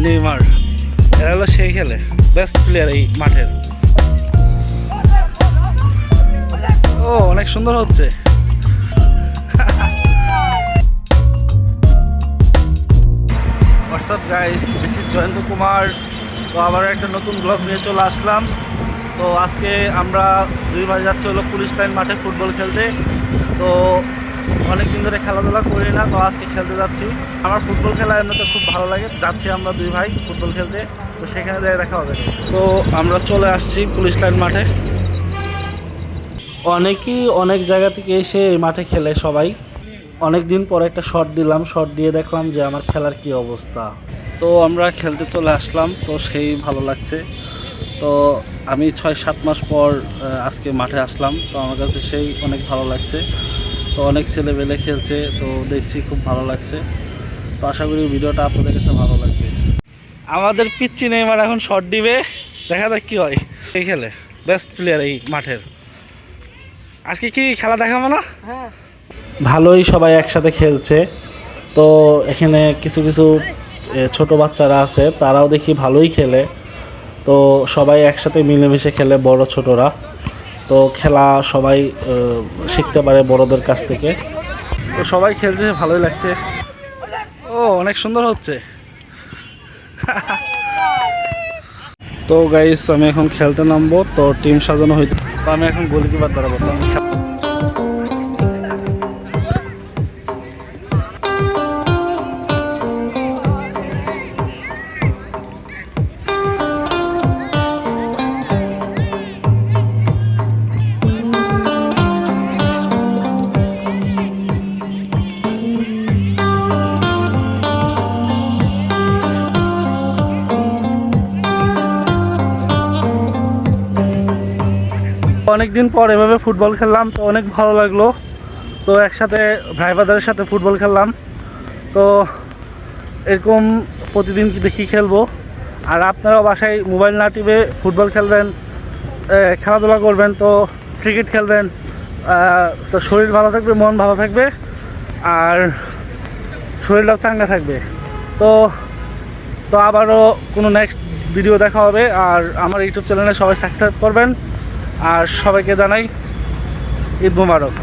Neymar, এরা হলো সেই খেলে বেস্ট প্লেয়ার এই মাঠের। ও অনেক সুন্দর হচ্ছে। WhatsApp guys, this is Jayanta Kumar. তো আবার একটা নতুন ব্লগ নিয়ে চলে আসলাম। তো আজকে আমরা দুই ভাই যাচ্ছি হলো পুলিশ লাইন মাঠে ফুটবল খেলতে। তো অনেক দিন ধরে খেলাধুলা করি না, তো আজকে খেলতে যাচ্ছি। আমার ফুটবল খেলা এমনিতে খুব ভালো লাগে। যাচ্ছি আমরা দুই ভাই ফুটবল খেলতে, তো সেখানে যাই দেখা হবে। তো আমরা চলে আসছি পুলিশ লাইন মাঠে। অনেকেই অনেক জায়গা থেকে এসে এই মাঠে খেলে সবাই। অনেক দিন পরে একটা শট দিলাম, শট দিয়ে দেখলাম যে আমার খেলার কি অবস্থা। তো আমরা খেলতে চলে আসলাম, তো সেই ভালো লাগছে। তো আমি 6-7 মাস পর আজকে মাঠে আসলাম, তো আমার কাছে সেই অনেক ভালো লাগছে। তো অনেক ছেলেবেলে খেলছে, তো দেখছি খুব ভালো লাগছে। তো আশা করি ভিডিওটা আপনাদের কাছে ভালো লাগবে। আমাদের পিচ্চি নেইমার এখন শট দিবে, দেখা যাক কি হয়। এই খেলে বেস্ট প্লেয়ার এই মাঠের। আজকে কি খেলা দেখাবো না? হ্যাঁ, ভালোই সবাই একসাথে খেলছে। তো এখানে কিছু কিছু ছোট বাচ্চারা আছে, তারাও দেখি ভালোই খেলে। তো সবাই একসাথে মিলেমিশে খেলে, বড় ছোটরা। তো খেলা সবাই শিখতে পারে বড়দের কাছ থেকে। তো সবাই খেলছে, ভালোই লাগছে। ও অনেক সুন্দর হচ্ছে। তো গাইস, আমি এখন খেলতে নামবো। তো টিম সাজানো হইতে, তো আমি এখন গোলকিপার দাঁড়াবো। তো অনেকদিন পর এভাবে ফুটবল খেললাম, তো অনেক ভালো লাগলো। তো একসাথে ভাই ব্রাদারের সাথে ফুটবল খেললাম। তো এরকম প্রতিদিন দেখি খেলবো। আর আপনারাও বাসায় মোবাইল না টিপে ফুটবল খেলবেন, খেলাধুলা করবেন, তো ক্রিকেট খেলবেন। তো শরীর ভালো থাকবে, মন ভালো থাকবে, আর শরীরটাও চাঙ্গা থাকবে। তো তো আবারও কোনো নেক্সট ভিডিও দেখা হবে। আর আমার ইউটিউব চ্যানেলে সবাই সাবস্ক্রাইব করবেন। আর সবাইকে জানাই ঈদ মোবারক।